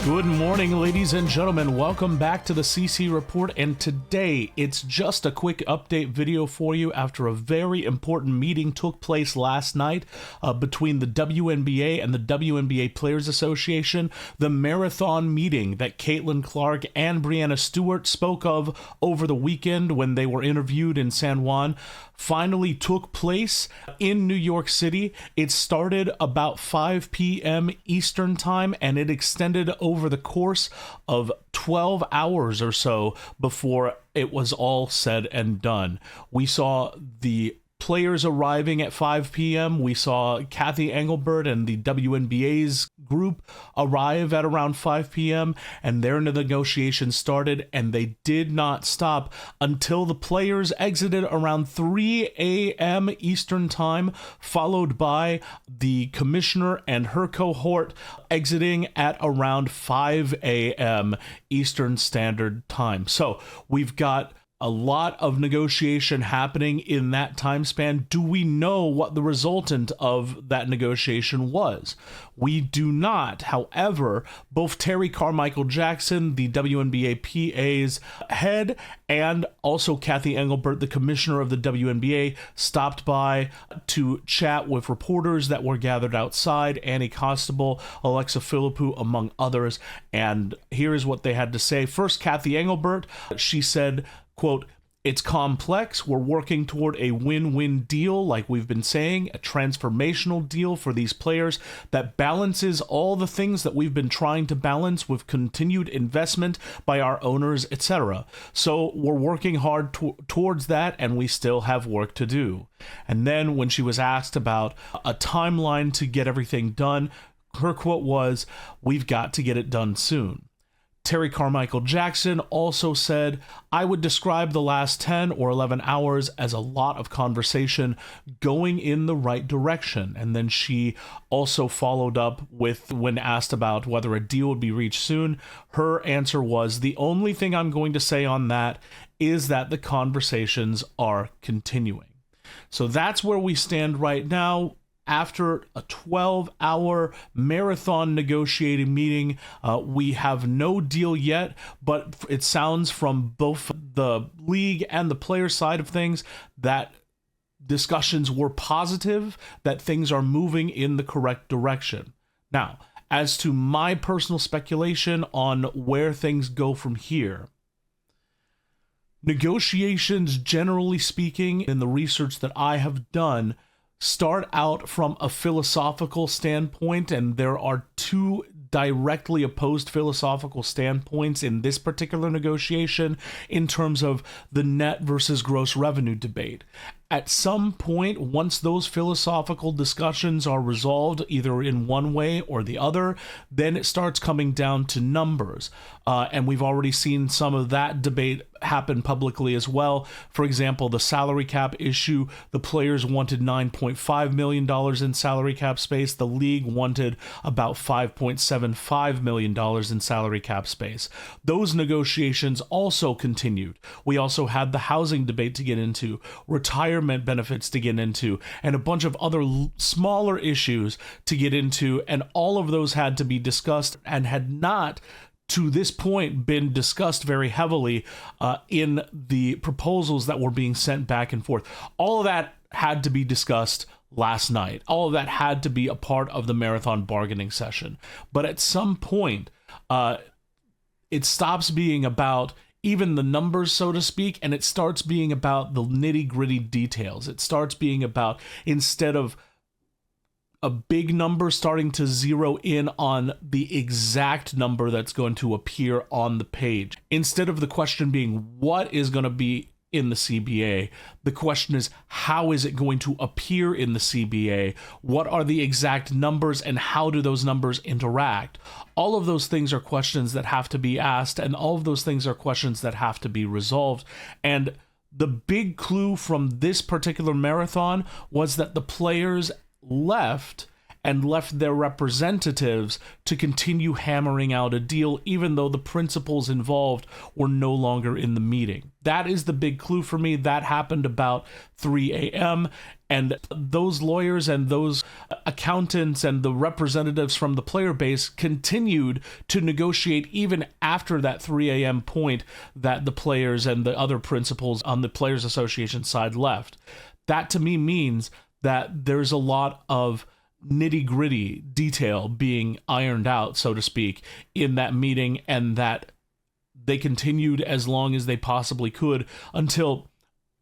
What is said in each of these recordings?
Good morning, ladies and gentlemen. Welcome back to the CC Report, and today it's just a quick update video for you after a very important meeting took place last night between the WNBA and the WNBA Players Association. The marathon meeting that Caitlin Clark and Breanna Stewart spoke of over the weekend when they were interviewed in San Juan finally took place in New York City. It started about 5 p.m. Eastern time, and it extended over the course of 12 hours or so before it was all said and done. We saw the players arriving at 5 p.m. We saw Cathy Engelbert and the WNBA's group arrive at around 5 p.m. and their negotiations started, and they did not stop until the players exited around 3 a.m. Eastern time, followed by the commissioner and her cohort exiting at around 5 a.m. Eastern Standard Time. So we've got a lot of negotiation happening in that time span. Do we know what the resultant of that negotiation was? We do not. However, both Terri Carmichael Jackson, the WNBA-PA's head, and also Cathy Engelbert, the commissioner of the WNBA, stopped by to chat with reporters that were gathered outside, Annie Constable, Alexa Philippou, among others. And here's what they had to say. First, Cathy Engelbert, she said, quote, "It's complex. We're working toward a win-win deal, like we've been saying, a transformational deal for these players that balances all the things that we've been trying to balance with continued investment by our owners, etc. So we're working hard towards that, and we still have work to do." And then when she was asked about a timeline to get everything done, her quote was, "We've got to get it done soon." Terri Carmichael Jackson also said, "I would describe the last 10 or 11 hours as a lot of conversation going in the right direction." And then she also followed up with, when asked about whether a deal would be reached soon, her answer was, "The only thing I'm going to say on that is that the conversations are continuing." So that's where we stand right now. After a 12-hour marathon negotiating meeting, we have no deal yet, but it sounds from both the league and the player side of things that discussions were positive, that things are moving in the correct direction. Now, as to my personal speculation on where things go from here, negotiations, generally speaking, in the research that I have done, start out from a philosophical standpoint, and there are two directly opposed philosophical standpoints in this particular negotiation in terms of the net versus gross revenue debate. At some point, once those philosophical discussions are resolved, either in one way or the other, then it starts coming down to numbers. And we've already seen some of that debate happen publicly as well. For example, the salary cap issue, the players wanted $9.5 million in salary cap space. The league wanted about $5.75 million in salary cap space. Those negotiations also continued. We also had the housing debate to get into, retirement benefits to get into, and a bunch of other smaller issues to get into, and all of those had to be discussed and had not to this point been discussed very heavily in the proposals that were being sent back and forth. All of that had to be discussed last night. All of that had to be a part of the marathon bargaining session. But at some point, it stops being about even the numbers, so to speak, and it starts being about the nitty-gritty details. It starts being about, instead of a big number, starting to zero in on the exact number that's going to appear on the page. Instead of the question being what is going to be in the CBA, the question is how is it going to appear in the CBA? What are the exact numbers and how do those numbers interact? All of those things are questions that have to be asked, and all of those things are questions that have to be resolved. And the big clue from this particular marathon was that the players left and left their representatives to continue hammering out a deal, even though the principals involved were no longer in the meeting. That is the big clue for me. That happened about 3 a.m., and those lawyers and those accountants and the representatives from the player base continued to negotiate even after that 3 a.m. point that the players and the other principals on the Players Association side left. That to me means that there's a lot of nitty-gritty detail being ironed out, so to speak, in that meeting, and that they continued as long as they possibly could until,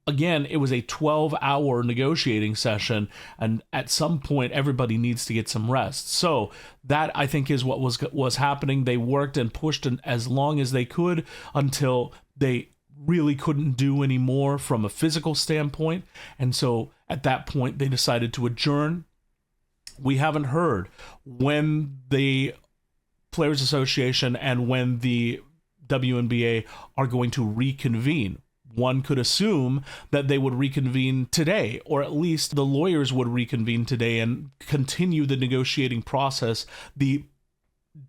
again, it was a 12-hour negotiating session, and at some point, everybody needs to get some rest. So that, I think, is what was happening. They worked and pushed as long as they could until they really couldn't do any more from a physical standpoint, and so at that point, they decided to adjourn. We haven't heard when the Players Association and when the WNBA are going to reconvene. One could assume that they would reconvene today, or at least the lawyers would reconvene today and continue the negotiating process, the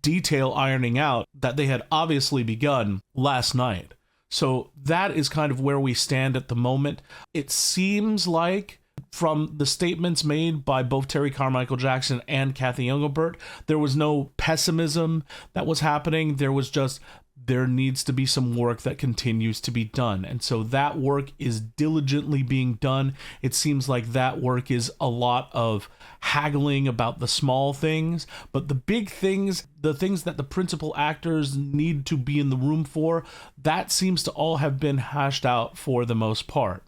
detail ironing out that they had obviously begun last night. So that is kind of where we stand at the moment. It seems like, from the statements made by both Terri Carmichael Jackson and Cathy Engelbert, there was no pessimism that was happening. There was just, there needs to be some work that continues to be done. And so that work is diligently being done. It seems like that work is a lot of haggling about the small things, but the big things, the things that the principal actors need to be in the room for, that seems to all have been hashed out for the most part.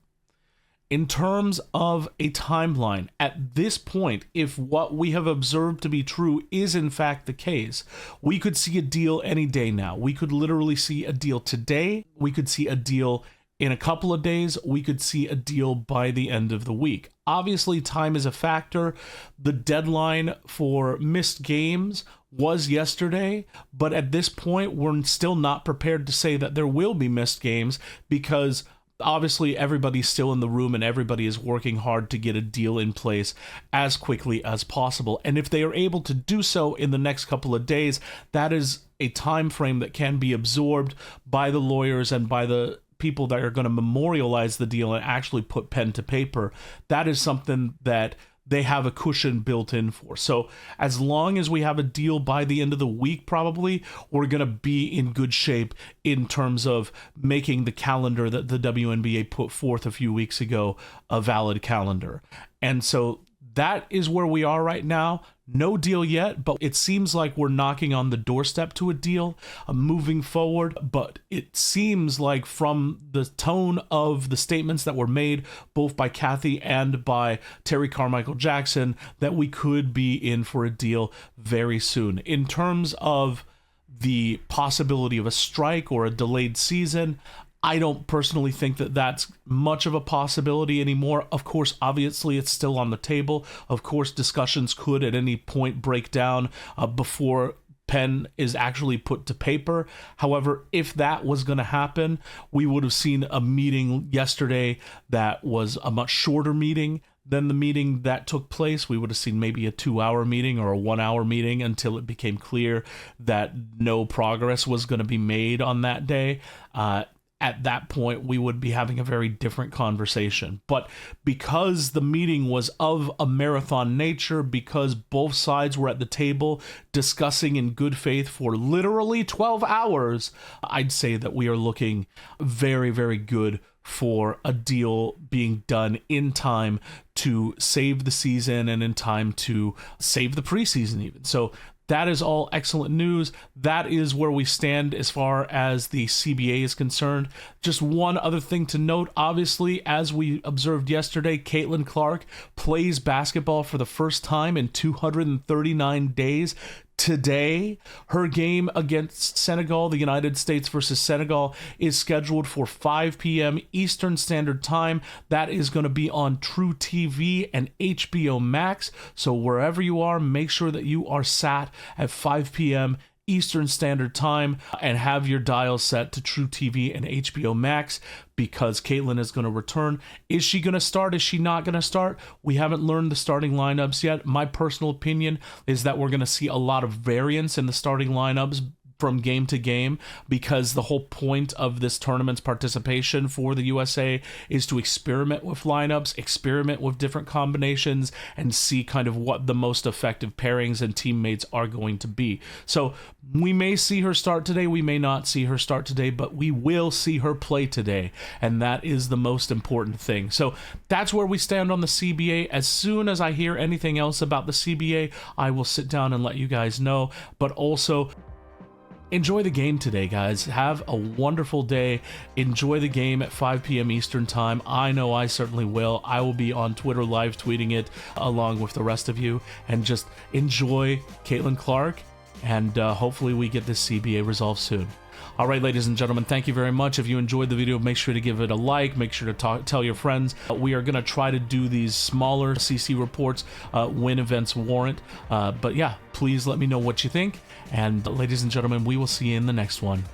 In terms of a timeline, at this point, if what we have observed to be true is in fact the case, we could see a deal any day now. We could literally see a deal today. We could see a deal in a couple of days. We could see a deal by the end of the week. Obviously, time is a factor. The deadline for missed games was yesterday, but at this point, we're still not prepared to say that there will be missed games because obviously everybody's still in the room and everybody is working hard to get a deal in place as quickly as possible. And if they are able to do so in the next couple of days, that is a time frame that can be absorbed by the lawyers and by the people that are going to memorialize the deal and actually put pen to paper. That is something that they have a cushion built in for. So as long as we have a deal by the end of the week, probably, we're going to be in good shape in terms of making the calendar that the WNBA put forth a few weeks ago a valid calendar. And so that is where we are right now. No deal yet, but it seems like we're knocking on the doorstep to a deal, moving forward. But it seems like from the tone of the statements that were made, both by Cathy and by Terri Carmichael Jackson, that we could be in for a deal very soon. In terms of the possibility of a strike or a delayed season, I don't personally think that that's much of a possibility anymore. Of course, obviously, it's still on the table. Of course, discussions could at any point break down before pen is actually put to paper. However, if that was going to happen, we would have seen a meeting yesterday that was a much shorter meeting than the meeting that took place. We would have seen maybe a 2-hour meeting or a 1-hour meeting until it became clear that no progress was going to be made on that day. At that point, we would be having a very different conversation. But because the meeting was of a marathon nature, because both sides were at the table discussing in good faith for literally 12 hours, I'd say that we are looking very, very good for a deal being done in time to save the season and in time to save the preseason even. So that is all excellent news. That is where we stand as far as the CBA is concerned. Just one other thing to note, obviously, as we observed yesterday, Caitlin Clark plays basketball for the first time in 239 days. Today, her game against Senegal, the United States versus Senegal, is scheduled for 5 p.m. Eastern Standard Time. That is going to be on True TV and HBO Max. So wherever you are, make sure that you are sat at 5 p.m. Eastern Standard Time, and have your dial set to True TV and HBO Max, because Caitlin is going to return. Is she going to start? Is she not going to start? We haven't learned the starting lineups yet. My personal opinion is that we're going to see a lot of variance in the starting lineups from game to game, because the whole point of this tournament's participation for the USA is to experiment with lineups, experiment with different combinations, and see kind of what the most effective pairings and teammates are going to be. So we may see her start today, we may not see her start today, but we will see her play today, and that is the most important thing. So that's where we stand on the CBA. As soon as I hear anything else about the CBA, I will sit down and let you guys know. But also, enjoy the game today, guys. Have a wonderful day. Enjoy the game at 5 p.m. Eastern Time. I know I certainly will. I will be on Twitter live tweeting it along with the rest of you. And just enjoy Caitlin Clark, and hopefully we get this CBA resolved soon. All right, ladies and gentlemen, thank you very much. If you enjoyed the video, make sure to give it a like. Make sure to tell your friends. We are going to try to do these smaller CC reports when events warrant. But yeah, please let me know what you think. And ladies and gentlemen, we will see you in the next one.